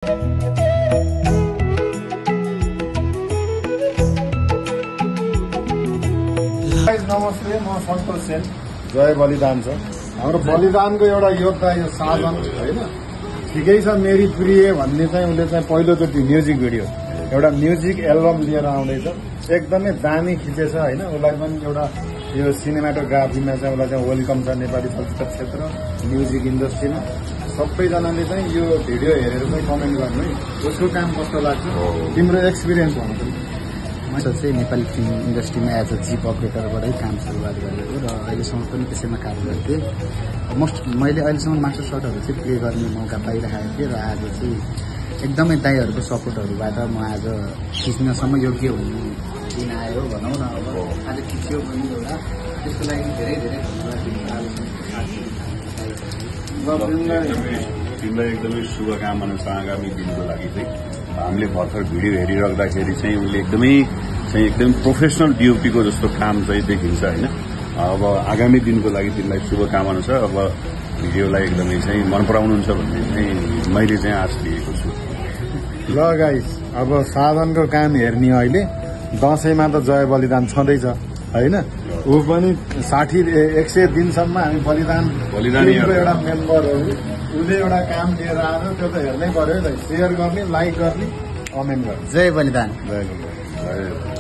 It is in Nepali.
नमस्ते, म सन्तोष सेन। जय बलिदान छ। हाम्रो बलिदानको एउटा योद्धा यो साधन होइन, ठिकै छ। मेरी प्रिय भन्ने चाहिँ उसले चाहिँ पहिलोचोटि म्युजिक भिडियो एउटा म्युजिक एल्बम लिएर आउँदैछ। एकदमै दामी खिचेछ होइन। उसलाई पनि एउटा यो सिनेमाटोग्राफीमा चाहिँ उसलाई चाहिँ वेलकम छ नेपाली चलचित्र क्षेत्र म्युजिक इन्डस्ट्रीमा। सबैजनाले चाहिँ यो भिडियो हेरेर चाहिँ कमेन्ट गर्नु है, उसको काम कस्तो लाग्छ, तिम्रो एक्सपिरियन्स भन्नु। मैले चाहिँ नेपाली फिल्म इन्डस्ट्रीमा एज अ जिप अपरेटरबाटै काम सुरुवात गरेको र अहिलेसम्म पनि त्यसैमा कार्य गरेको थिएँ। मैले अहिलेसम्म मास्टर सर्टहरू चाहिँ प्ले गर्ने मौका पाइरहेको थिएँ र आज चाहिँ एकदमै दाइहरूको सपोर्टहरूबाट म आज खिच्नसम्म योग्य हुनु दिन आयो भनौँ न। अब आज खिच्यो पनि एउटा त्यसको लागि धेरै धेरै धन्यवाद। तिमीलाई एकदमै शुभकामना छ आगामी दिनको लागि चाहिँ। हामीले भर्खर भिडियो हेरिराख्दाखेरि चाहिँ उसले एकदमै प्रोफेसनल डिओपीको जस्तो काम चाहिँ देखिन्छ होइन। अब आगामी दिनको लागि तिमीलाई शुभकामना छ। अब भिडियोलाई एकदमै चाहिँ मन पराउनुहुन्छ भन्ने चाहिँ मैले चाहिँ आश लिएको छु। ल गाइस, अब साधनको काम हेर्ने अहिले दसैँमा त जय बलिदान छँदैछ होइन। ऊ पनि 100 दिनसम्म हामी बलिदानको एउटा मेम्बर हो। उसले एउटा काम लिएर आएर त्यो त हेर्नै पर्यो। सेयर गर्ने, लाइक गर्ने, कमेन्ट गर्ने। जय बलिदान। जय बलिदान।